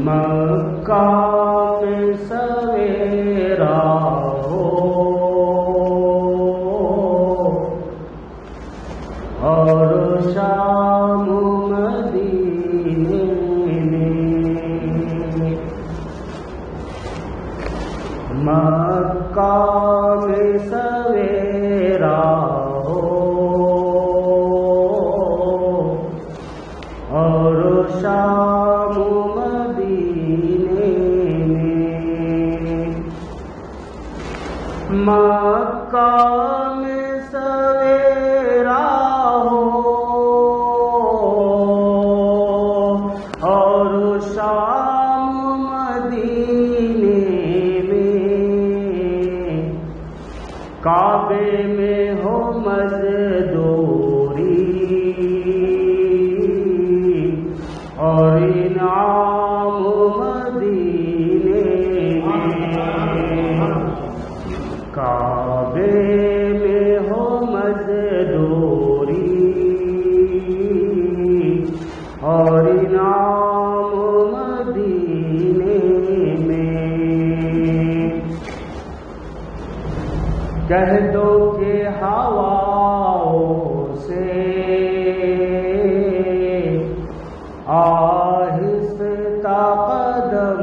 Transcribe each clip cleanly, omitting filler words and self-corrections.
مکہ میں سویرا ہو اور شام مدینے میں، مکہ میں سویرا ہو اور شام مدینے میں، مکہ میں سویرا ہو اور شام مدینے میں، کعبے میں ہو مزدوری اور انعام مدینے میں، کعبے میں ہو مزدوری اور انعام مدینے میں، کہہ دو کہ ہواؤں سے آہستہ قدم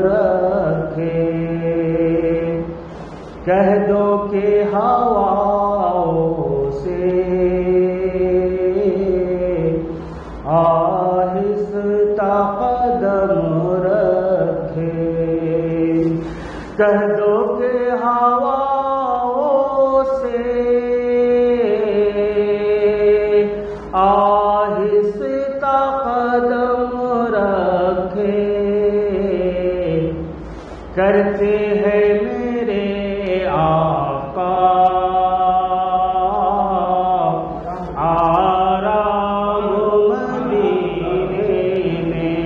رکھے، کہہ دو کہ ہواؤں سے آہستہ قدم رکھے، کہہ دو کہ ہواؤں سے آہستہ قدم رکھے، کرتے ہیں میرے آقا آرام مدینے میں،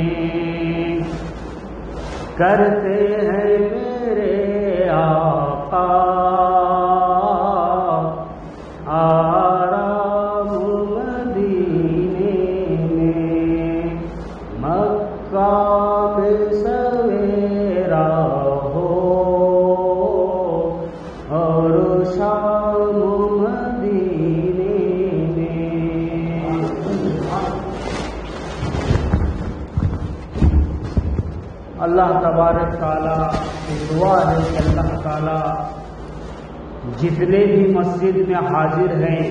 کرتے ہیں میرے آقا آرام مدینے میں، مکہ میں سویرا ہو اور شام مدینے میں۔ اللہ تبارک تعالیٰ کی دعا ہے کہ اللہ تعالیٰ جتنے بھی مسجد میں حاضر ہیں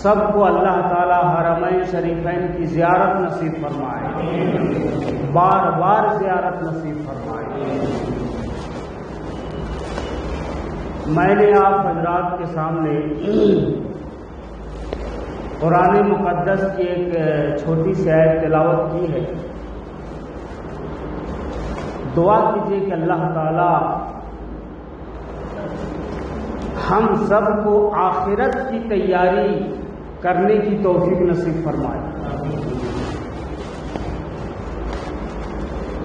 سب کو اللہ تعالیٰ حرمین شریفین کی زیارت نصیب فرمائے، بار بار زیارت نصیب فرمائے۔ میں نے آپ حضرات کے سامنے قرآن مقدس کی ایک چھوٹی سی آیت تلاوت کی ہے۔ دعا کیجیے کہ اللہ تعالیٰ ہم سب کو آخرت کی تیاری کرنے کی توفیق نصیب فرمائے،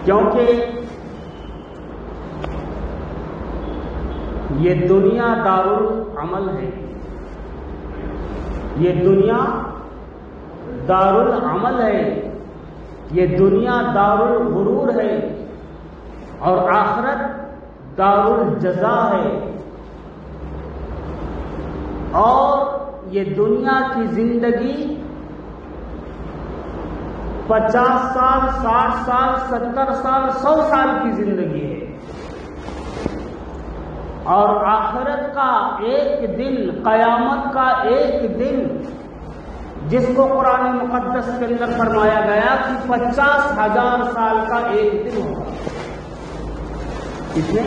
کیونکہ یہ دنیا دارالعمل ہے، یہ دنیا دارالعمل ہے، یہ دنیا دارالغرور ہے اور آخرت دارالجزا ہے، اور یہ دنیا کی زندگی 50 سال 60 سال 70 سال 100 سال کی زندگی ہے، اور آخرت کا ایک دن، قیامت کا ایک دن، جس کو قرآن مقدس کے اندر فرمایا گیا کہ 50,000 سال کا ایک دن ہوگا۔ کتنے؟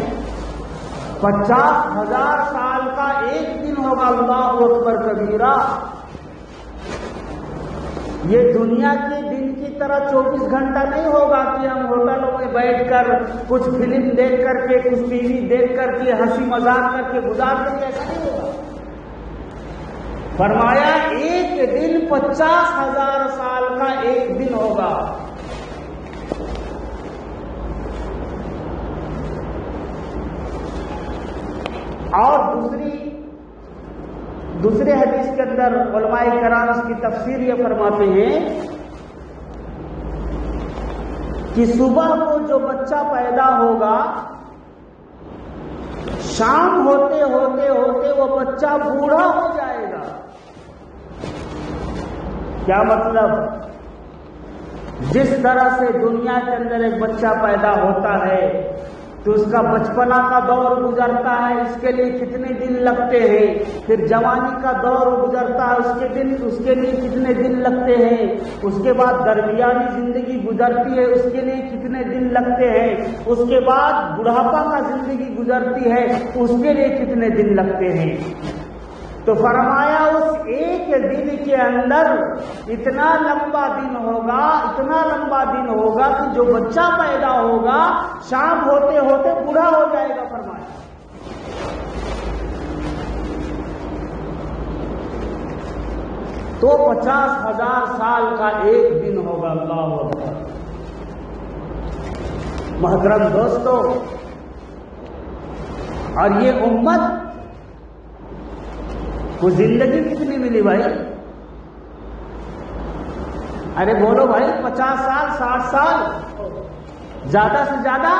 50,000 سال کا ایک دن ہوگا۔ اللہ اکبر کبیرہ۔ یہ دنیا کے دن کی طرح 24 گھنٹہ نہیں ہوگا کہ ہم ہوٹلوں میں بیٹھ کر کچھ فلم دیکھ کر کے، کچھ ٹی وی دیکھ کر کے، ہنسی مذاق کر کے گزار دیں گے، ایسا نہیں ہوگا۔ فرمایا ایک دن 50,000 سال کا ایک دن ہوگا۔ اور دوسرے حدیث کے اندر علماء کرام اس کی تفسیر یہ فرماتے ہیں کہ صبح کو جو بچہ پیدا ہوگا شام ہوتے ہوتے ہوتے وہ بچہ بوڑھا ہو جائے گا. کیا مطلب؟ جس طرح سے دنیا کے اندر ایک بچہ پیدا ہوتا ہے تو اس کا بچپنا کا دور گزرتا ہے، اس کے لیے کتنے دن لگتے ہیں، پھر جوانی کا دور گزرتا ہے، اس کے لیے کتنے دن لگتے ہیں، اس کے بعد درمیانی زندگی گزرتی ہے، اس کے لیے کتنے دن لگتے ہیں، اس کے بعد بڑھاپا کا زندگی گزرتی ہے، اس کے لیے کتنے دن لگتے ہیں. تو فرمایا اس ایک دن کے اندر اتنا لمبا دن ہوگا کہ جو بچہ پیدا ہوگا شام ہوتے ہوتے بوڑھا ہو جائے گا. فرمایا تو 50,000 سال کا ایک دن ہوگا. اللہ اکبر. محترم دوستو، اور یہ امت کو زندگی کتنی ملی بھائی؟ ارے بولو بھائی، 50 سال 60 سال، زیادہ سے زیادہ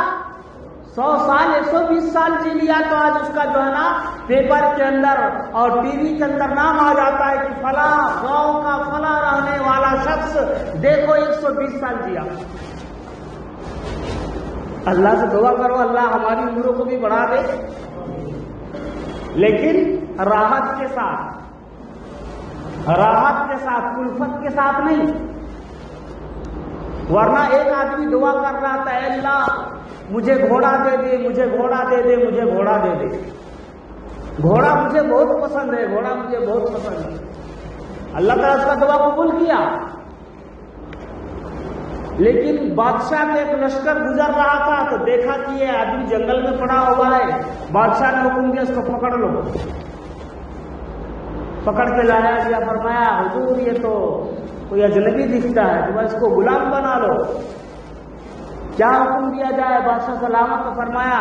100 سال 120 سال جی لیا تو آج اس کا جو ہے نا پیپر کے اندر اور ٹی وی کے اندر نام آ جاتا ہے کہ فلاں گاؤں کا فلاں رہنے والا شخص دیکھو 120 سال جیا. اللہ سے دعا کرو اللہ ہماری عمروں کو بھی بڑھا دے، لیکن راحت کے ساتھ کلفت کے ساتھ نہیں. ورنہ ایک آدمی دعا کر رہا تھا، اے اللہ مجھے گھوڑا دے دے، مجھے گھوڑا دے دے، مجھے گھوڑا دے دے. گھوڑا مجھے بہت پسند ہے، گھوڑا مجھے بہت پسند ہے. اللہ تعالیٰ اس کا دعا قبول کیا. لیکن بادشاہ کا ایک لشکر گزر رہا تھا تو دیکھا کہ یہ آدمی جنگل میں پڑا ہوا ہے. بادشاہ نے حکم دیا اس کو پکڑ لو. پکڑ کے لایا گیا. فرمایا حضور یہ تو کوئی اجنبی دکھتا ہے، تو اس کو غلام بنا لو. کیا حکم دیا جائے؟ بادشاہ سلامت کو فرمایا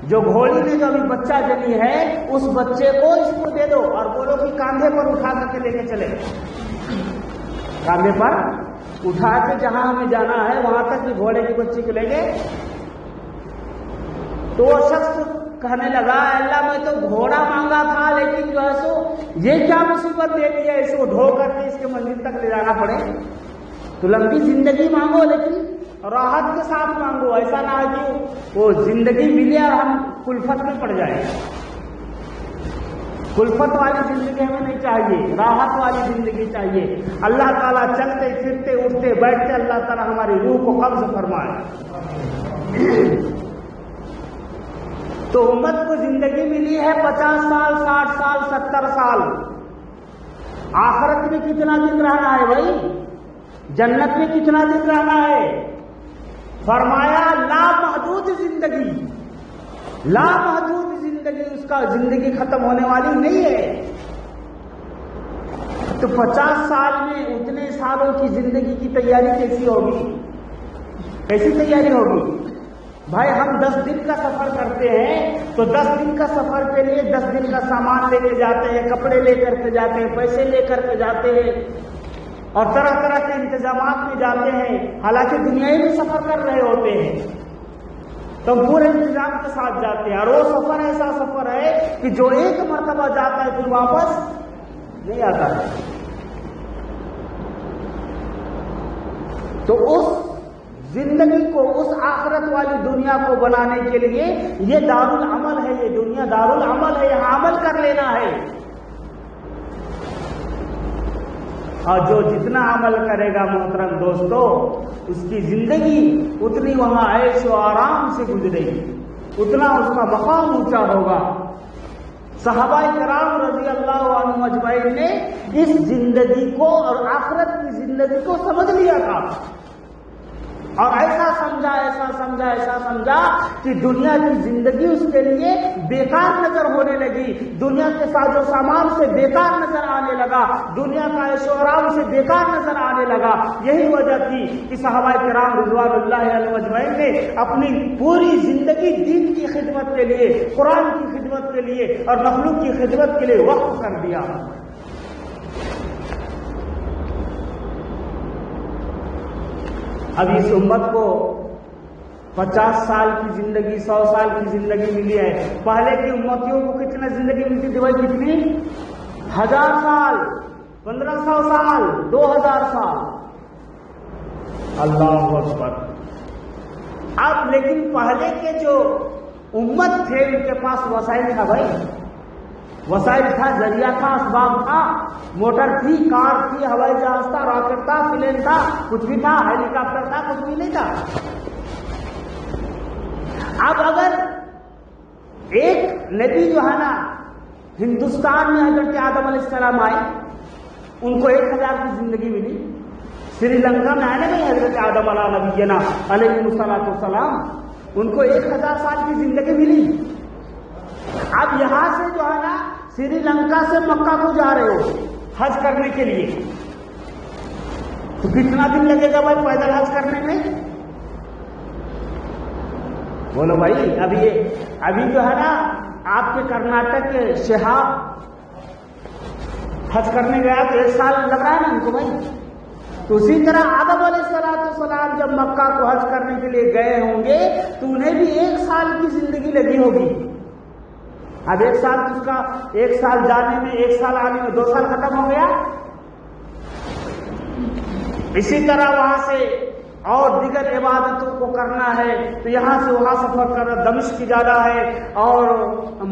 جو گھوڑی نے جو ابھی بچہ جنی ہے اس بچے کو اس کو دے دو اور بولو کہ کاندھے پر اٹھا کر کے لے کے چلے. کاندھے پر اٹھا کے جہاں ہمیں جانا ہے وہاں تک بھی گھوڑے کی بچی کو لے گئے. تو وہ شخص کہنے لگا اللہ میں تو گھوڑا مانگا تھا لیکن جو ہے سو یہ کیا مصیبت دے دی ہے، اس کو ڈھو کر کے اس کے منزل تک لے جانا پڑے. تو لمبی زندگی مانگو لیکن راحت کے ساتھ مانگو، ایسا نہ کہ وہ زندگی ملے اور ہم کلفت میں پڑ جائیں. کلفت والی زندگی ہمیں نہیں چاہیے، راحت والی زندگی چاہیے. اللہ تعالیٰ چلتے پھرتے اٹھتے بیٹھتے اللہ تعالیٰ ہماری روح کو قبض فرمائے. تو امت کو زندگی ملی ہے 50 سال 60 سال 70 سال. آخرت میں کتنا دن رہنا ہے بھائی؟ جنت میں کتنا دن رہنا ہے؟ فرمایا لامحدود زندگی. لامحدود زندگی، اس کا زندگی ختم ہونے والی نہیں ہے. تو 50 سال میں اتنے سالوں کی زندگی کی تیاری کیسی ہوگی؟ کیسی تیاری ہوگی بھائی؟ ہم 10 دن کا سفر کرتے ہیں تو 10 دن کا سفر کے لیے 10 دن کا سامان لے کے جاتے ہیں، کپڑے لے کر کے جاتے ہیں، پیسے لے کر کے جاتے ہیں اور طرح طرح کے انتظامات میں جاتے ہیں. حالانکہ دنیا میں سفر کر رہے ہوتے ہیں تو پورے انتظام کے ساتھ جاتے ہیں. اور وہ سفر ایسا سفر ہے کہ جو ایک مرتبہ جاتا ہے پھر واپس نہیں آتا ہے. تو اس زندگی کو، اس آخرت والی دنیا کو بنانے کے لیے یہ دارالعمل ہے، یہ دنیا دارالعمل ہے، یہاں عمل کر لینا ہے. اور جو جتنا عمل کرے گا محترم دوستو اس کی زندگی اتنی وہاں عیش و آرام سے گزرے گی، اتنا اس کا مقام اونچا ہوگا. صحابہ کرام رضی اللہ عنہم اجمعین نے اس زندگی کو اور آخرت کی زندگی کو سمجھ لیا تھا اور ایسا سمجھا کہ دنیا کی زندگی اس کے لیے بیکار نظر ہونے لگی. دنیا کے ساز و سامان سے بیکار نظر آنے لگا، دنیا کا عیش و آرام سے بیکار نظر آنے لگا. یہی وجہ تھی کہ صحابہ کرام رضوان اللہ علیہم اجمعین نے اپنی پوری زندگی دین کی خدمت کے لیے، قرآن کی خدمت کے لیے اور مخلوق کی خدمت کے لیے وقف کر دیا. اب اس امت کو 50 سال کی زندگی، 100 سال کی زندگی ملی ہے. پہلے کی امتیوں کو کتنا زندگی ملتی تھی بھائی؟ کتنی؟ 1000 سال، 1500 سال، 2000 سال. اللہ اکبر. اب لیکن پہلے کے جو امت تھے ان کے پاس وسائل تھا بھائی، وسائل تھا، ذریعہ تھا، اسباب تھا، موٹر تھی، کار تھی، ہوائی جہاز تھا، راکٹ تھا، پلین تھا، کچھ بھی تھا، ہیلی کاپٹر تھا، کچھ بھی نہیں تھا. اب اگر ایک نبی جو ہے نا ہندوستان میں حضرت آدم علیہ السلام آئے، ان کو 1000 کی زندگی ملی. سری لنکا میں آئے نا بھائی حضرت آدم علیہ نبینا علیہ الصلوۃ والسلام، ان کو 1000 سال کی زندگی ملی. اب یہاں سے جو ہے نا سری لنکا سے مکہ کو جا رہے ہو حج کرنے کے لیے، تو کتنا دن لگے گا بھائی پیدل حج کرنے میں؟ بولو بھائی. ابھی جو ہے نا آپ کے کرناٹک کے شہاب حج کرنے گیا تو 1 سال لگ رہا ہے نا ان کو بھائی. تو اسی طرح آدم علیہ السلام جب مکہ کو حج کرنے کے لیے گئے ہوں گے تو انہیں بھی 1 سال کی زندگی لگی ہوگی. اب 1 سال اس کا 1 سال جانے میں، 1 سال آنے میں، 2 سال ختم ہو گیا. اسی طرح وہاں سے اور دیگر عبادتوں کو کرنا ہے تو یہاں سے وہاں سفر کرنا، دمشق جانا ہے اور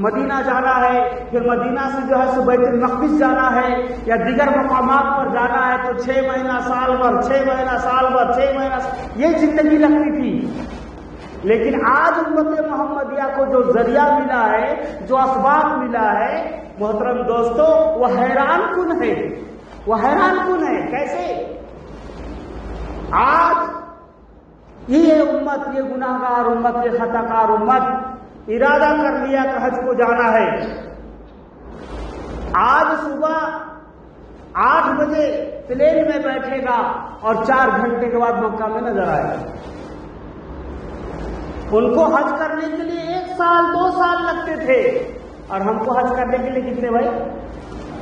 مدینہ جانا ہے، پھر مدینہ سے جو ہے سو بیت المقدس جانا ہے یا دیگر مقامات پر جانا ہے تو 6 مہینہ سال بھر، 6 مہینہ سال بھر، 6 مہینہ یہ زندگی لگتی تھی. لیکن آج امت محمدیہ کو جو ذریعہ ملا ہے، جو اسباب ملا ہے محترم دوستو، وہ حیران کن ہے. وہ حیران کن ہے. کیسے؟ آج یہ امت، یہ گناہگار امت، یہ خطا کار امت ارادہ کر لیا کہ حج کو جانا ہے. آج صبح 8 بجے پلین میں بیٹھے گا اور 4 گھنٹے کے بعد مکہ میں نظر آئے گا. ان کو حج کرنے کے لیے 1 سال 2 سال لگتے تھے اور ہم کو حج کرنے کے لیے کتنے بھائی؟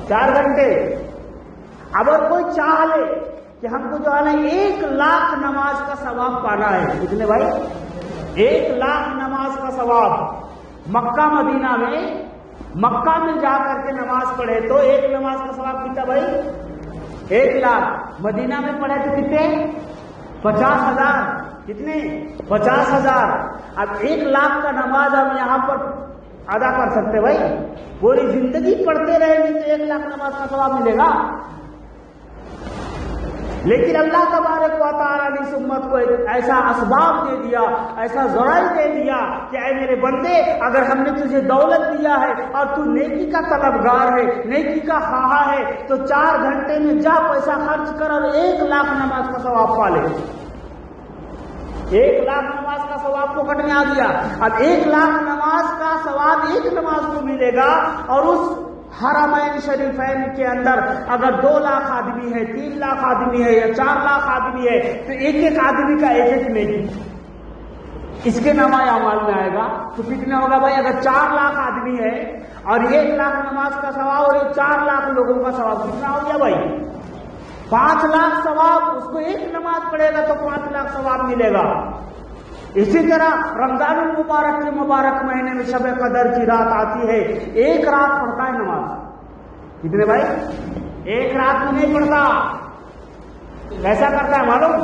4 گھنٹے. اگر کوئی چاہ لے کہ ہم کو جو ہے نا 1 لاکھ نماز کا ثواب پانا ہے، کتنے بھائی؟ 1 لاکھ نماز کا ثواب. مکہ مدینہ میں، مکہ میں جا کر کے نماز پڑھے تو 1 نماز کا ثواب کتنا بھائی؟ 1 لاکھ. مدینہ میں پڑھے تو کتنے؟ 50,000. کتنے؟ 50,000. اب 1 لاکھ کا نماز ہم یہاں پر ادا کر سکتے بھائی؟ پوری زندگی پڑھتے رہیں گے تو 1 لاکھ نماز کا ثواب ملے گا. لیکن اللہ تبارک و تعالیٰ نے اس امت کو ایک ایسا اسباب دے دیا، ایسا ذرائع دے دیا کہ اے میرے بندے، اگر ہم نے تجھے دولت دیا ہے اور تو نیکی کا طلبگار ہے، نیکی کا خواہاں ہے، تو 4 گھنٹے میں جا پیسہ خرچ کر اور 1 لاکھ نماز کا ثواب پا لے. 1 لاکھ نماز کا ثواب کو کٹ میں آ گیا. اب 1 لاکھ نماز کا ثواب 1 نماز کو ملے گا، اور اس حرمین شریفین کے اندر اگر 2 لاکھ آدمی ہے، 3 لاکھ آدمی ہے یا 4 لاکھ آدمی ہے تو 1 آدمی کا 1 نیکی اس کے نامہ اعمال میں آئے گا. تو کتنے ہوگا بھائی؟ اگر 4 لاکھ آدمی ہے اور 1 لاکھ نماز کا ثواب اور یہ 4 لاکھ لوگوں کا ثواب کتنا ہو گیا بھائی؟ 5 لاکھ ثواب. اس کو 1 نماز پڑھے گا تو 5 لاکھ ثواب ملے گا. اسی طرح رمضان المبارک کے مبارک مہینے میں شب قدر کی رات آتی ہے، 1 رات پڑھتا ہے نماز. کتنے بھائی؟ 1 رات میں نہیں پڑھتا. کیسا کرتا ہے معلوم؟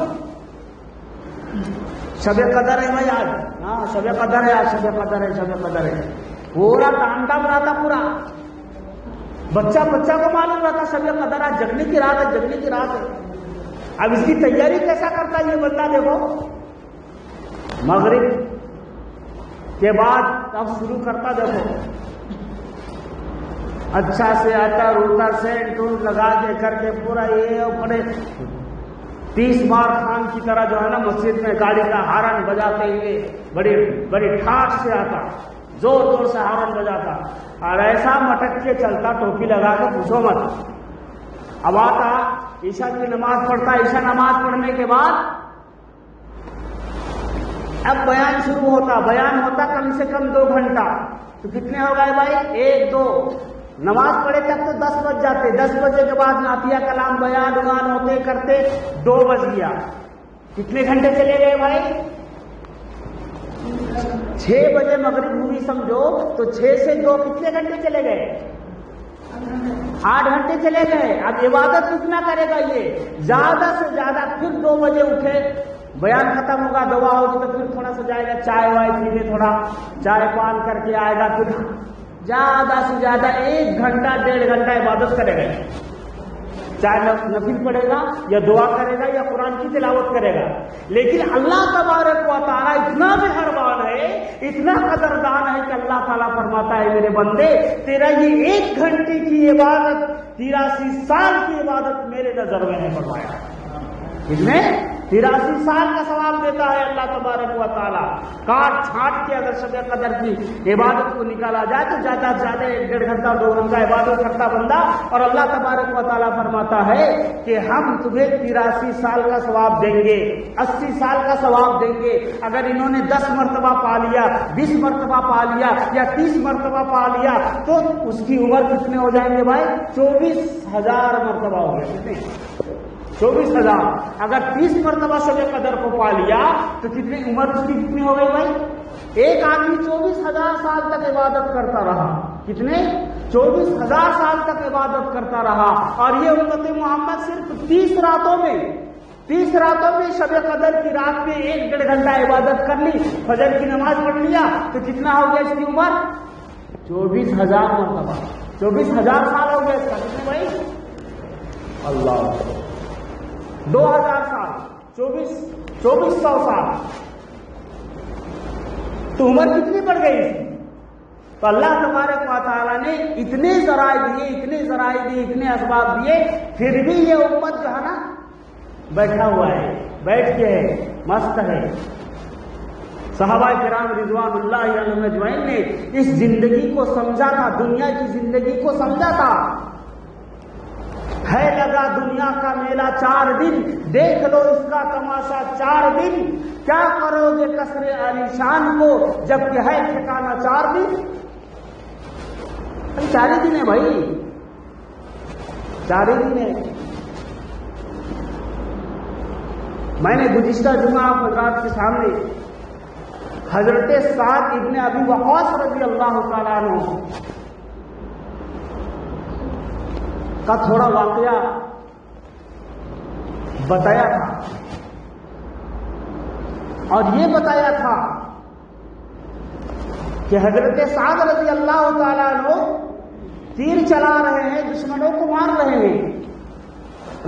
شب قدر ہے بھائی آج، ہاں شب قدر ہے، آج شب قدر ہے، شب قدر ہے. پورا تانڈا رہتا، پورا بچہ کو معلوم رہتا شب قدر آج جگنے کی رات ہے، جگنے کی رات ہے. اب اس کی تیاری کیسا کرتا ہے یہ بندہ؟ دیکھو مغرب کے بعد اب شروع کرتا، دیکھو اچھا سے آتا، روتا سینٹ لگا کے کر کے پورا یہ بڑے 30 مار خان کی طرح جو ہے نا مسجد میں گاڑی کا ہارن بجاتے ہوئے بڑی بڑی ٹھاٹ سے آتا، زور سے ہارن بجاتا اور ایسا مٹک کے چلتا، ٹوپی لگا کے پوچھو مت. اب آتا عشاء کی نماز پڑھتا. عشاء نماز پڑھنے کے بعد اب بیان شروع ہوتا. بیان ہوتا کم سے کم 2 گھنٹہ. تو کتنے ہو گئے بھائی؟ 1 2 نماز پڑھے تک تو 10 بج جاتے. 10 بجے کے بعد نعتیہ کلام بیان ہوتے کرتے 2 بج گیا. کتنے گھنٹے چلے گئے بھائی؟ 6 بجے مغرب ہوئی سمجھو تو 6 سے 2 کتنے گھنٹے چلے گئے؟ 8 گھنٹے چلے گئے. اب عبادت کتنا کرے گا یہ؟ زیادہ سے زیادہ. پھر 2 بجے اٹھے، بیان ختم ہوگا، دعا ہوگی تو پھر تھوڑا سا جائے گا چائے وائے پینے، تھوڑا چائے پان کر کے آئے گا. پھر زیادہ سے زیادہ 1 گھنٹہ 1.5 گھنٹہ عبادت کرے گا. چاہے نفل پڑھے گا یا دعا کرے گا یا قرآن کی تلاوت کرے گا. لیکن اللہ تبارک و تعالیٰ اتنا مہربان ہے، اتنا قدردان ہے کہ اللہ تعالیٰ فرماتا ہے میرے بندے تیرا یہ 1 گھنٹے کی عبادت 83 سال کی عبادت میرے نظر میں ہے. فرمایا کتنے؟ 83 سال کا ثواب دیتا ہے اللہ تبارک و تعالیٰ. کاٹ چھانٹ کے اگر شب قدر کی عبادت کو نکالا جائے تو زیادہ سے زیادہ 1.5 گھنٹہ 2 گھنٹہ عبادت کرتا بندہ، اور اللہ تبارک و تعالیٰ فرماتا ہے کہ ہم تمہیں 83 سال کا ثواب دیں گے، 80 سال کا ثواب دیں گے. اگر انہوں نے 10 مرتبہ پا لیا، 20 مرتبہ پا لیا یا 30 مرتبہ پا لیا تو اس کی عمر کتنے ہو جائیں گے بھائی؟ 24,000 مرتبہ ہو گیا. کتنے؟ 24,000. اگر 30 مرتبہ شب قدر کو پا لیا تو کتنی عمر اس کی کتنی ہو گئی بھائی؟ ایک آدمی 24,000 سال تک عبادت کرتا رہا. کتنے؟ 24,000 سال تک عبادت کرتا رہا. اور یہ امت محمد صرف 30 راتوں میں شب قدر کی رات میں 1.5 گھنٹہ عبادت کر لی، فجر کی نماز پڑھ لیا تو کتنا ہو گیا اس کی عمر؟ 24,000 مرتبہ. 24,000 سال ہو گیا اس کا. کتنے بھائی؟ اللہ 2,000 سال، 2400 سال. تو عمر کتنی بڑھ گئی اس کی؟ تو اللہ تبارک و تعالیٰ نے اتنے ذرائع دیے، اتنے اسباب دیے، پھر بھی یہ امت جو ہے نا بیٹھا ہوا ہے، بیٹھ کے ہے، مست ہے. صحابہ کرام رضوان اللہ علیہم اجمعین نے اس زندگی کو سمجھا تھا، دنیا کی زندگی کو سمجھا تھا. ہے لگا دنیا کا میلہ 4 دن، دیکھ لو اس کا تماشا 4 دن. کیا کرو گے قصر عالی شان کو جبکہ ہے ٹھکانا 4 دن؟ 4 ہی دن ہے بھائی، 4 ہی دن ہے. میں نے گزشتہ جمعہ آپ حضرات کے سامنے حضرت سعد ابن ابی وقاص رضی اللہ تعالیٰ عنہ کا تھوڑا واقعہ بتایا تھا، اور یہ بتایا تھا کہ حضرت سعد رضی اللہ تعالیٰ عنہ تیر چلا رہے ہیں، دشمنوں کو مار رہے ہیں.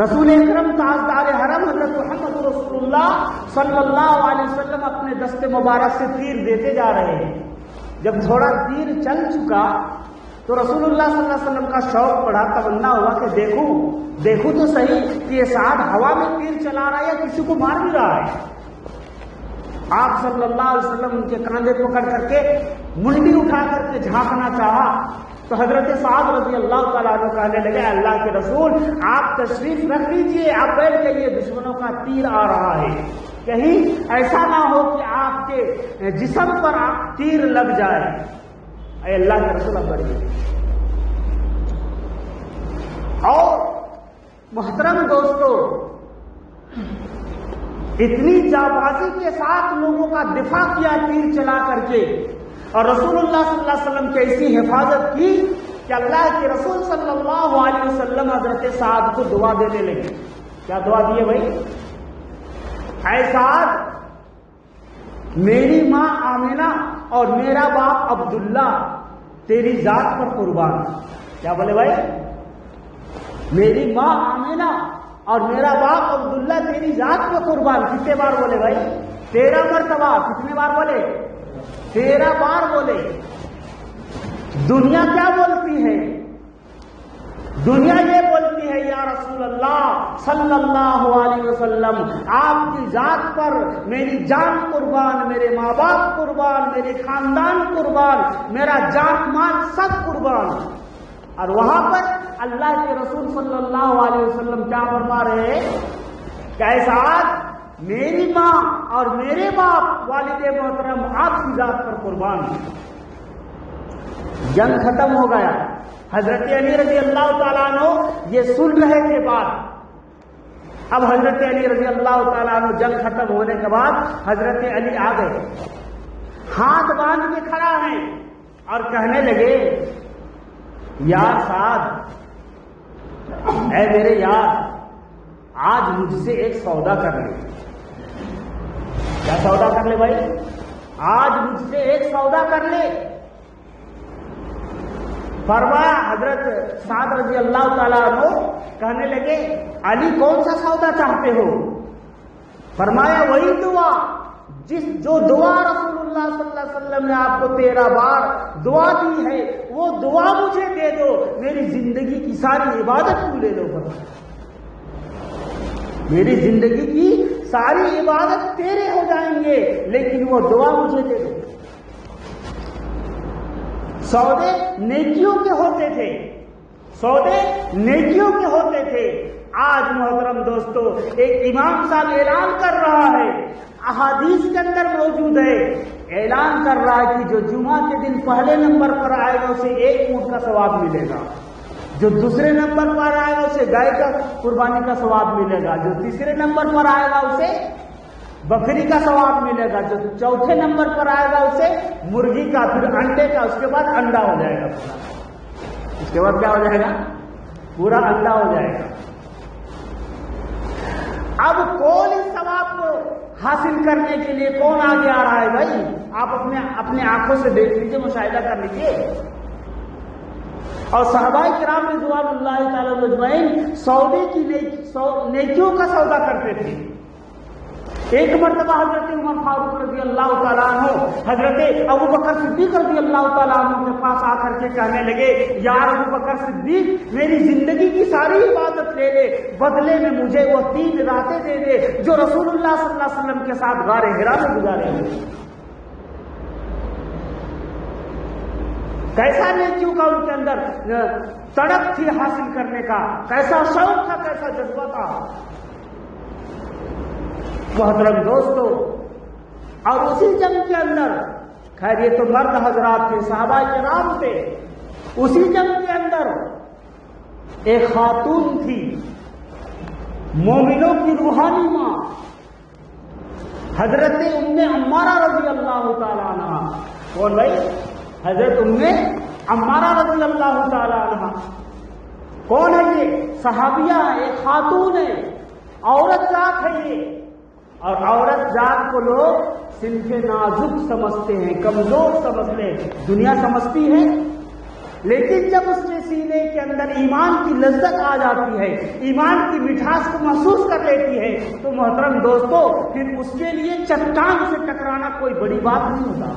رسول اکرم تاجدار حرم حضرت محمد رسول اللہ صلی اللہ علیہ وسلم اپنے دست مبارک سے تیر دیتے جا رہے ہیں. جب تھوڑا تیر چل چکا تو رسول اللہ صلی اللہ علیہ وسلم کا شوق پڑا، تمنا ہوا کہ دیکھوں تو صحیح کہ یہ سعد ہوا میں تیر چلا رہا ہے یا کسی کو مار بھی رہا ہے. آپ صلی اللہ علیہ وسلم ان کے کاندھے پکڑ کر کے منڈی اٹھا کر کے جھانکنا چاہا تو حضرت سعد رضی اللہ تعالیٰ عنہ کہنے لگے اللہ کے رسول آپ تشریف رکھ لیجئے، آپ بیٹھ جائیے، دشمنوں کا تیر آ رہا ہے، کہیں ایسا نہ ہو کہ آپ کے جسم پر تیر لگ جائے. اے اللہ کے رسول آپ بیٹھ جائیے. اور محترم دوستو، اتنی جانبازی کے ساتھ لوگوں کا دفاع کیا تیر چلا کر کے، اور رسول اللہ صلی اللہ علیہ وسلم کی ایسی حفاظت کی کہ اللہ کے رسول صلی اللہ علیہ وسلم حضرت سعد کو دعا دینے لگے. کیا دعا دیے بھائی؟ اے سعد، میری ماں آمینہ اور میرا باپ عبداللہ تیری ذات پر قربان. کیا بولے بھائی؟ میری ماں آمینہ اور میرا باپ عبداللہ تیری ذات پر قربان. کتنے بار بولے بھائی؟ 13 مرتبہ. کتنے بار بولے؟ 13 بار بولے. دنیا کیا بولتی ہے؟ دنیا یہ بولتی ہے یا رسول اللہ صلی اللہ علیہ وسلم آپ کی ذات پر میری جان قربان، میرے ماں باپ قربان، میرے خاندان قربان، میرا جان مال سب قربان. اور وہاں پر اللہ کے رسول صلی اللہ علیہ وسلم کیا فرما رہے ہیں کہ اے سعد، میری ماں اور میرے باپ والد محترم آپ کی ذات پر قربان. جنگ ختم ہو گیا. حضرت علی رضی اللہ تعالیٰ عنہ یہ سن رہے کے بعد، اب حضرت علی رضی اللہ تعالیٰ عنہ جنگ ختم ہونے کے بعد حضرت علی آ گئے. ہاتھ باندھ کے کھڑا ہے اور کہنے لگے یار سعد، اے میرے یار، آج مجھ سے ایک سودا کر لے۔ کیا سودا کر لے بھائی؟ آج مجھ سے ایک سودا کر لے۔ فرمایا حضرت سعد رضی اللہ تعالیٰ عنہ کہنے لگے علی کون سا سودا چاہتے ہو؟ فرمایا وہی دعا جو دعا رسول اللہ صلی اللہ علیہ وسلم نے آپ کو 13 بار دعا دی ہے، وہ دعا مجھے دے دو، میری زندگی کی ساری عبادت تم لے لو۔ میری زندگی کی ساری عبادت تیرے ہو جائیں گے، لیکن وہ دعا مجھے دے دو۔ سودے نیکیوں کے ہوتے تھے، سودے نیکیوں کے ہوتے تھے۔ آج محترم دوستو ایک امام صاحب اعلان کر رہا ہے، احادیث کے اندر موجود ہے، اعلان کر رہا ہے کہ جو جمعہ کے دن پہلے نمبر پر آئے گا اسے 1 اونٹ کا ثواب ملے گا، جو دوسرے نمبر پر آئے گا اسے گائے کا قربانی کا ثواب ملے گا، جو تیسرے نمبر پر آئے گا اسے بکری کا ثواب ملے گا، جو چوتھے نمبر پر آئے گا اسے مرغی کا، پھر انڈے کا، اس کے بعد انڈا ہو جائے گا پورا۔ اس کے بعد کیا ہو جائے گا؟ پورا انڈا ہو جائے گا۔ اب کون اس ثواب کو حاصل کرنے کے لیے کون آگے آ رہا ہے بھائی؟ آپ اپنے آنکھوں سے دیکھ لیجئے، مشاہدہ کر لیجئے۔ اور صحابہ کرام رضوان اللہ تعالی اجمعین سودے کی نیکیوں کا سودا کرتے تھے۔ ایک مرتبہ حضرت عمر فاروق رضی اللہ تعالیٰ عنہ حضرت ابو بکر صدیق رضی اللہ تعالیٰ عنہ کے پاس آ کر کے کہنے لگے یار ابو بکر صدیق، میری زندگی کی ساری عبادت لے لے، بدلے میں مجھے وہ 3 راتیں دے دے جو رسول اللہ صلی اللہ علیہ وسلم کے ساتھ غار حرا میں گزارے ہیں۔ کیسا نیکیوں کا ان کے اندر تڑپ تھی حاصل کرنے کا، کیسا شوق تھا، کیسا جذبہ تھا۔ محترم دوستو، اور اسی جنگ کے اندر، خیر یہ تو مرد حضرات تھے، صحابہ کرام تھے، اسی جنگ کے اندر ایک خاتون تھی، مومنوں کی روحانی ماں، حضرت ام عمارہ رضی اللہ تعالیٰ عنہ۔ کون بھائی؟ حضرت ام عمارہ رضی اللہ تعالیٰ عنہ۔ کون ہے یہ؟ صحابیہ ہے، ایک خاتون ہے، عورت ذات ہے یہ۔ اور عورت ذات کو لوگ صنف نازک سمجھتے ہیں، کمزور سمجھتے ہیں، دنیا سمجھتی ہے، لیکن جب اس کے سینے کے اندر ایمان کی لذت آ جاتی ہے، ایمان کی مٹھاس کو محسوس کر لیتی ہے، تو محترم دوستو پھر اس کے لیے چٹان سے ٹکرانا کوئی بڑی بات نہیں ہوتا۔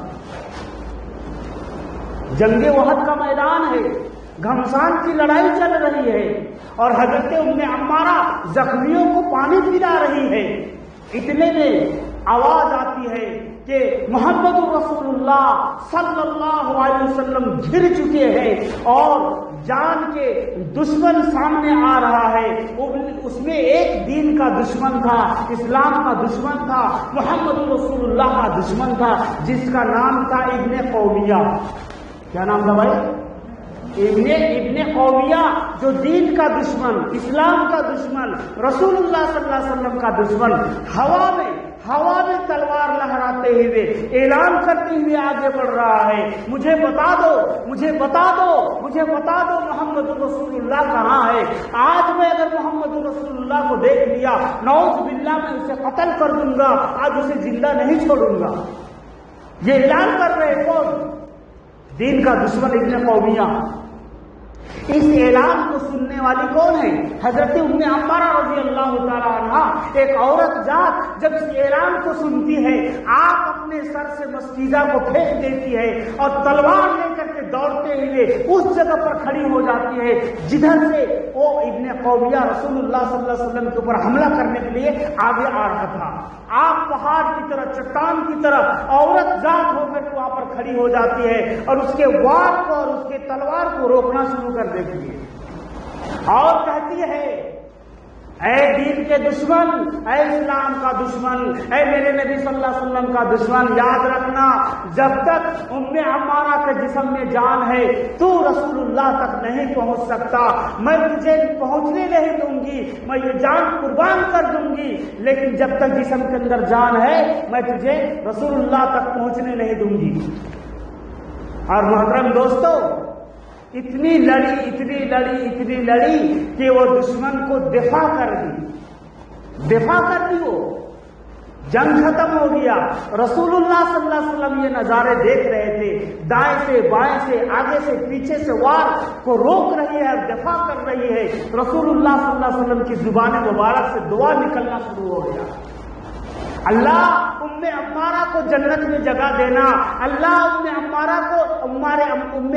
جنگ احد کا میدان ہے، گھمسان کی لڑائی چل رہی ہے، اور حضرت ام عمارہ زخمیوں کو پانی پلا رہی ہے، اتنے میں آواز آتی ہے کہ محمد رسول اللہ صلی اللہ علیہ وسلم گھر چکے ہیں اور جان کے دشمن سامنے آ رہا ہے۔ اس میں ایک دین کا دشمن تھا، اسلام کا دشمن تھا، محمد رسول اللہ کا دشمن تھا، جس کا نام تھا ابن قومیہ۔ کیا نام تھا بھائی؟ ابن قومیہ، جو دین کا دشمن، اسلام کا دشمن، رسول اللہ صلی اللہ علیہ وسلم کا دشمن، ہوا میں تلوار لہراتے ہوئے اعلان کرتے ہوئے آگے بڑھ رہا ہے، مجھے بتا دو محمد رسول اللہ کہاں ہے؟ آج میں اگر محمد رسول اللہ کو دیکھ لیا، نعوذ باللہ میں اسے قتل کر دوں گا، آج اسے زندہ نہیں چھوڑوں گا۔ یہ اعلان کر رہے کون؟ دین کا دشمن ابن قومیہ۔ اس اعلان کو سننے والی کون ہے؟ حضرت ام عمارہ رضی اللہ تعالی عنہ۔ ایک عورت ذات جب اس اعلان کو سنتی ہے، آپ اپنے سر سے مسجدہ کو پھینک دیتی ہے اور تلوار لے کر کے دوڑتے ہوئے اس جگہ پر کھڑی ہو جاتی ہے جدھر سے وہ ابن قومیہ رسول اللہ صلی اللہ علیہ وسلم کے اوپر حملہ کرنے کے لیے آگے آ رہا تھا۔ آپ پہاڑ کی طرح، چٹان کی طرح عورت ذات ہو کر وہاں پر کھڑی ہو جاتی ہے اور اس کے وار کو اور اس کے تلوار کو روکنا شروع کر دیتی ہے اور کہتی ہے اے دین کے دشمن، اے اسلام کا دشمن، اے میرے نبی صلی اللہ علیہ وسلم کا دشمن، یاد رکھنا جب تک ام عمارہ کے جسم میں جان ہے تو رسول اللہ تک نہیں پہنچ سکتا. میں تجھے پہنچنے نہیں دوں گی، میں یہ جان قربان کر دوں گی، لیکن جب تک جسم کے اندر جان ہے میں تجھے رسول اللہ تک پہنچنے نہیں دوں گی. اور محترم دوستو، اتنی لڑی کہ وہ دشمن کو دفاع کر دی، وہ جنگ ختم ہو گیا. رسول اللہ صلی اللہ علیہ وسلم یہ نظارے دیکھ رہے تھے، دائیں سے بائیں سے آگے سے پیچھے سے وار کو روک رہی ہے، دفاع کر رہی ہے. رسول اللہ صلی اللہ علیہ وسلم کی زبان مبارک سے دعا نکلنا شروع ہو گیا. اللہ ام عمارہ کو جنت میں جگہ دینا، اللہ ام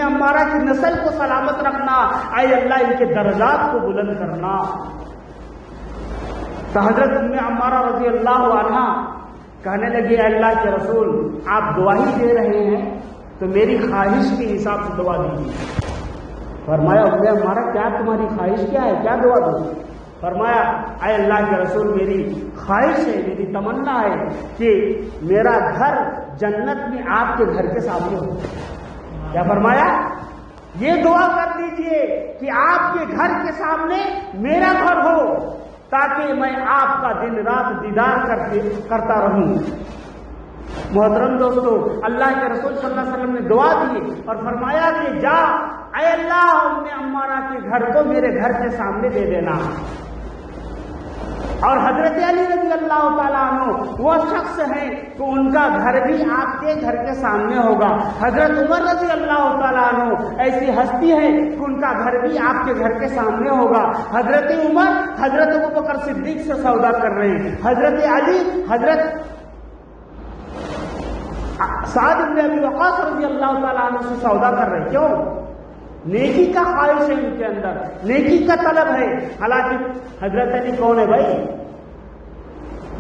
عمارہ کی نسل کو سلامت رکھنا، اے اللہ ان کے درجات کو بلند کرنا. تو حضرت ام عمارہ رضی اللہ عنہ کہنے لگی، اے اللہ کے رسول آپ دعا ہی دے رہے ہیں تو میری خواہش کے حساب سے دعا دیجیے. فرمایا ام عمارہ کیا تمہاری خواہش کیا ہے، کیا دعا دوں؟ فرمایا اے اللہ کے رسول میری خواہش ہے، میری تمنا ہے کہ میرا گھر جنت میں آپ کے گھر کے سامنے ہو. کیا فرمایا؟ یہ دعا کر دیجئے کہ آپ کے گھر کے سامنے میرا گھر ہو تاکہ میں آپ کا دن رات دیدار کرتا رہوں. محترم دوستو، اللہ کے رسول صلی اللہ علیہ وسلم نے دعا دی اور فرمایا کہ جا اے اللہ ام عمارہ کے گھر کو میرے گھر کے سامنے دے دینا. اور حضرت علی رضی اللہ تعالیٰ عنہ وہ شخص ہیں کہ ان کا گھر بھی آپ کے گھر کے سامنے ہوگا. حضرت عمر رضی اللہ تعالیٰ عنہ ایسی ہستی ہے کہ ان کا گھر بھی آپ کے گھر کے سامنے ہوگا. حضرت عمر حضرت ابوبکر صدیق سے سودا کر رہے ہیں، حضرت علی حضرت سعد بن ابی وقاص رضی اللہ تعالیٰ عنہ سے سودا کر رہے ہیں. کیوں؟ نیکی کا خواہش ہے ان کے اندر، نیکی کا طلب ہے. حالانکہ حضرت علی کون ہے بھائی؟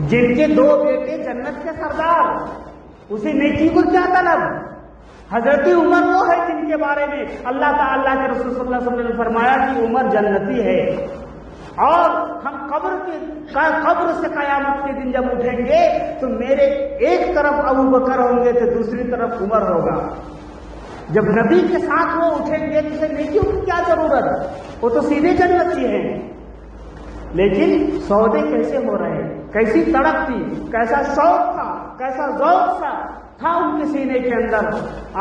جن کے 2 بیٹے جنت کے سردار، اسی نیکی کو کیا طلب؟ حضرت عمر وہ ہے جن کے بارے میں اللہ تعالیٰ کے رسول صلی اللہ علیہ وسلم نے فرمایا کہ عمر جنتی ہے. اور ہم قبر سے قیامت کے دن جب اٹھیں گے تو میرے ایک طرف ابو بکر ہوں گے تو دوسری طرف عمر ہوگا. جب نبی کے ساتھ وہ اٹھیں گے تو نیکیوں کی کیا ضرورت؟ وہ تو سیدھے جنتی ہیں. لیکن سودے کیسے ہو رہے ہیں، کیسی تڑپ تھی، کیسا شوق تھا، کیسا ذوق تھا ان کے سینے کے اندر.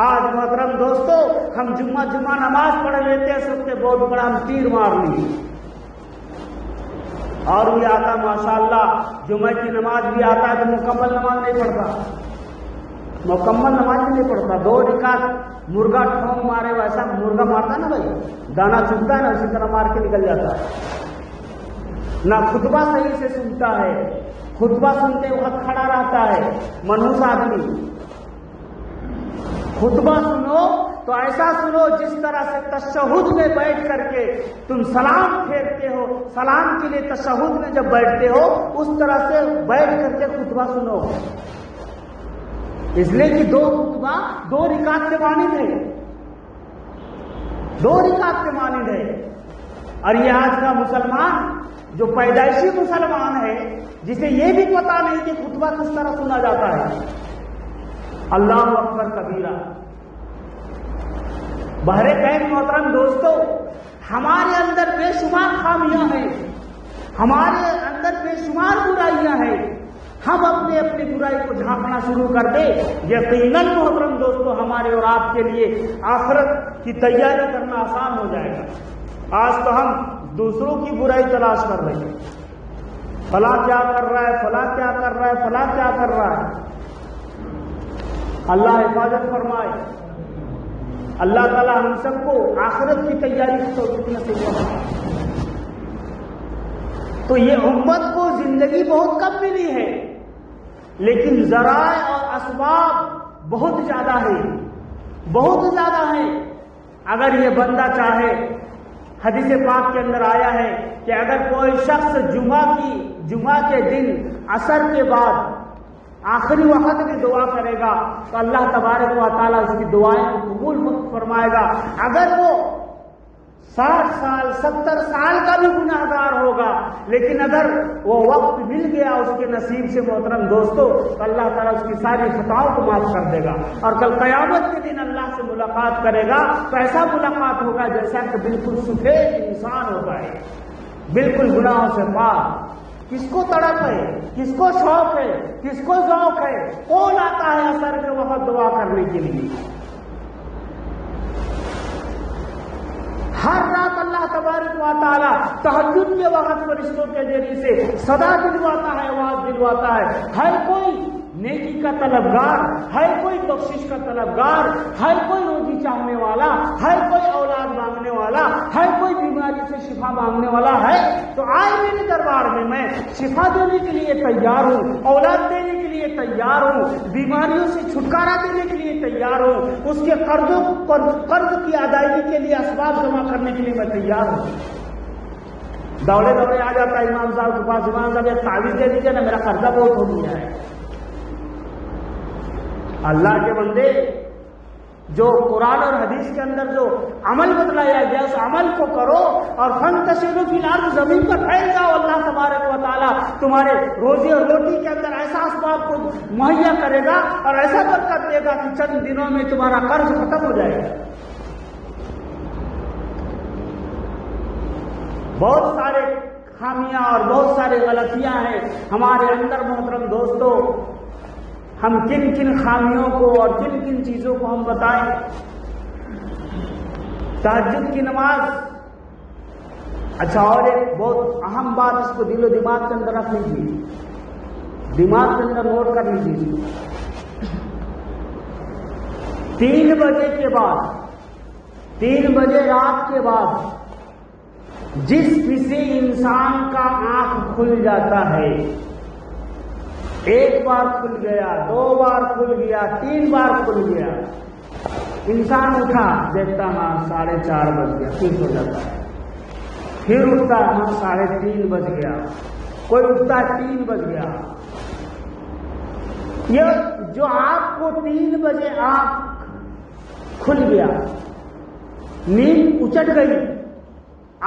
آج محترم دوستو ہم جمعہ نماز پڑھ لیتے ہیں، سب سے بہت بڑا ہم تیر مار لی. اور بھی آتا ماشاءاللہ، جمعہ کی نماز بھی آتا ہے تو مکمل نماز نہیں پڑھتا، مکمل نماز نہیں پڑھتا. 2 رکعت مرغا ٹھونگ مارے ویسا مرغا مارتا نا بھائی، دانا چگتا ہے نا، اسی طرح مار کے نکل جاتا ہے. نہ خطبہ صحیح سے سنتا ہے، خطبہ سنتے وقت کھڑا رہتا ہے منحوس آدمی. خطبہ سنو تو ایسا سنو جس طرح سے تشہد میں بیٹھ کر کے تم سلام پھیرتے ہو، سلام کے لیے تشہد میں جب بیٹھتے ہو اس طرح سے بیٹھ کر کے خطبہ سنو. اس لیے کہ 2 خطبہ 2 رکعت کے مانند ہے، 2 رکعت کے مانند ہے. اور یہ آج کا مسلمان جو پیدائشی مسلمان ہے جسے یہ بھی پتا نہیں کہ خطبہ کس طرح سنا جاتا ہے. اللہ اکبر کبیرہ. بہرے قید محترم دوستو، ہمارے اندر بے شمار خامیاں ہیں، ہمارے اندر بے شمار برائیاں ہیں. ہم اپنی برائی کو جھانکنا شروع کر دیں، یقیناً محترم دوستو ہمارے اور آپ کے لیے آخرت کی تیاری کرنا آسان ہو جائے گا. آج تو ہم دوسروں کی برائی تلاش کر رہے ہیں، فلاں کیا کر رہا ہے، فلاں کیا کر رہا ہے، فلاں کیا کر رہا ہے. اللہ حفاظت فرمائے. اللہ تعالی ہم سب کو آخرت کی تیاری کی توفیق نصیب فرمائے. تو یہ امت کو زندگی بہت کم ملی ہے، لیکن ذرائع اور اسباب بہت زیادہ ہیں، بہت زیادہ ہیں. اگر یہ بندہ چاہے، حدیث پاک کے اندر آیا ہے کہ اگر کوئی شخص جمعہ کے دن عصر کے بعد آخری وقت میں دعا کرے گا تو اللہ تبارک و تعالیٰ اس کی دعائیں کو قبول فرمائے گا. اگر وہ 60 سال 70 سال کا بھی گناہگار ہوگا، لیکن اگر وہ وقت مل گیا اس کے نصیب سے محترم دوستو، تو اللہ تعالیٰ اس کی ساری خطاؤں کو معاف کر دے گا، اور کل قیامت کے دن اللہ سے ملاقات کرے گا تو ایسا ملاقات ہوگا جیسا کہ بالکل سفید انسان ہوتا ہے، بالکل گناہوں سے پاک۔ کس کو تڑپ ہے، کس کو شوق ہے، کس کو ذوق ہے، کون آتا ہے اثر کے وقت دعا کرنے کے لیے؟ ہر رات اللہ تبارک و تعالی تہجد کے وقت فرشتوں کے ذریعے سے صدا دلواتا ہے، آواز دلواتا ہے، ہر کوئی نیکی کا طلبگار، ہر کوئی بخشش کا طلبگار، ہر کوئی روزی چاہنے والا، ہر کوئی اولاد مانگنے والا، ہر کوئی بیماری سے شفا مانگنے والا ہے تو آئے میرے دربار میں شفا دینے کے لیے تیار ہوں، اولاد دینے کے لیے تیار ہوں، بیماریوں سے چھٹکارا دینے کے لیے تیار ہوں، اس کے قرض کی ادائیگی کے لیے اسباب جمع کرنے کے لیے میں تیار ہوں۔ دوڑے دوڑے آ جاتا ہے امام صاحب کے پاس، امام صاحب ایک تعویذ دے دیجیے نا، میرا قرضہ بہت ہو گیا ہے۔ اللہ کے بندے، جو قرآن اور حدیث کے اندر جو عمل بتلایا گیا اس عمل کو کرو، اور فانتشروا فی الارض، زمین پر پھیل جاؤ، اللہ تبارک و تعالیٰ تمہارے روزی اور روٹی کے اندر ایسا اسباب کو مہیا کرے گا اور ایسا برکت دے گا کہ چند دنوں میں تمہارا قرض ختم ہو جائے گا۔ بہت سارے خامیاں اور بہت سارے غلطیاں ہیں ہمارے اندر محترم دوستو، ہم کن کن خامیوں کو اور کن کن چیزوں کو ہم بتائیں؟ تہجد کی نماز، اچھا اور ایک بہت اہم بات اس کو دل و دماغ کے اندر رکھ لیجیے، دماغ کے اندر نوٹ کر لیجیے، 3 بجے کے بعد، 3 بجے رات کے بعد جس کسی انسان کا آنکھ کھل جاتا ہے، ایک بار کھل گیا، 2 بار کھل گیا، 3 بار کھل گیا، انسان اٹھا دیکھتا ہاں 4:30 بج گیا، پھر سو جاتا ہے، پھر اٹھتا ہاں 3:30 بج گیا، کوئی اٹھتا 3 بج گیا۔ یہ جو آپ کو 3 بجے آنکھ کھل گیا، نیند اچٹ گئی،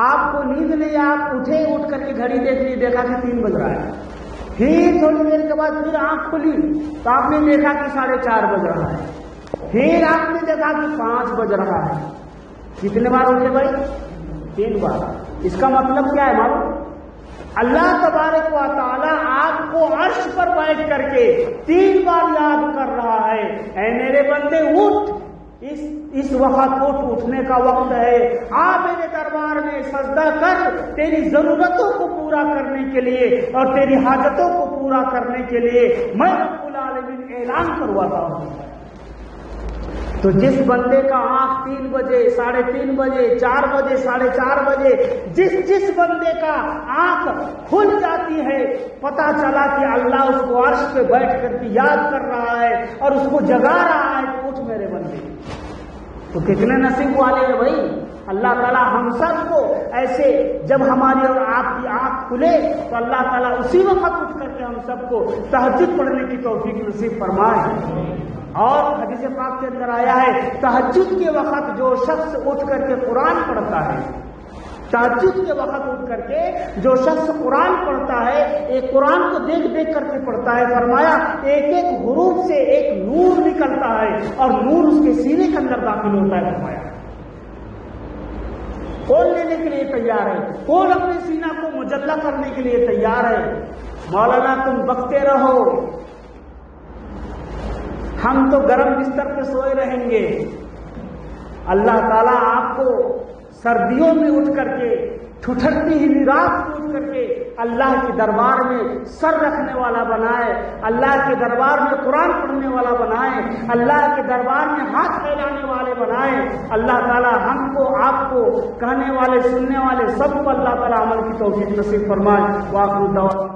آپ کو نیند نہیں، آپ اٹھے، اٹھ کر کے گھڑی دیکھ لی، دیکھا کہ 3 بج رہا ہے، پھر تھوڑی دیر کے بعد پھر آنکھ کھلی تو آپ نے دیکھا کہ 4:30 بج رہا ہے، پھر آپ نے دیکھا کہ 5 بج رہا ہے، کتنے بار اٹھے بھائی؟ 3 بار۔ اس کا مطلب کیا ہے معلوم؟ اللہ تبارک و تعالیٰ آپ کو عرش پر بیٹھ کر کے 3 بار یاد کر رہا ہے، اے میرے بندے اٹھ، اس وقت اٹھنے کا وقت ہے، آ میرے دربار میں سجدہ کر، تیری ضرورتوں کو پورا کرنے کے لیے اور تیری حاجتوں کو پورا کرنے کے لیے میں رب العالمین اعلان کرواتا ہوں۔ تو جس بندے کا آنکھ 3 بجے، 3:30 بجے، 4 بجے، 4:30 بجے، جس بندے کا آنکھ کھل جاتی ہے، پتا چلا کہ اللہ اس کو عرش پہ بیٹھ کر کے یاد کر رہا ہے اور اس کو جگا رہا ہے کہ اٹھ میرے بندے۔ تو کتنے نصیب والے ہیں بھائی! اللہ تعالیٰ ہم سب کو ایسے، جب ہماری اور آپ کی آنکھ کھلے تو اللہ تعالیٰ اسی وقت اٹھ کر کے ہم سب کو تہجد پڑھنے کی توفیق نصیب فرمائے۔ اور حدیث پاک کے اندر آیا ہے، تہجد کے وقت جو شخص اٹھ کر کے قرآن پڑھتا ہے، تہجد کے وقت اٹھ کر کے جو شخص قرآن پڑھتا ہے، ایک قرآن کو دیکھ دیکھ کر کے پڑھتا ہے، فرمایا ایک ایک حروف سے ایک نور نکلتا ہے اور نور اس کے سینے کے اندر داخل ہوتا ہے۔ فرمایا کون لینے کے لیے تیار ہے؟ کون اپنے سینہ کو مجلہ کرنے کے لیے تیار ہے؟ مولانا تم بکتے رہو، ہم تو گرم بستر پہ سوئے رہیں گے۔ اللہ تعالیٰ آپ کو سردیوں میں اٹھ کر کے، ٹھٹھرتی ہوئی رات کو اٹھ کر کے اللہ کے دربار میں سر رکھنے والا بنائے، اللہ کے دربار میں قرآن پڑھنے والا بنائے، اللہ کے دربار میں ہاتھ پھیلانے والے بنائے۔ اللہ تعالیٰ ہم کو، آپ کو، کہنے والے، سننے والے سب کو اللہ تعالیٰ عمل کی توفیق نصیب فرمائے۔ وآخر دعوانا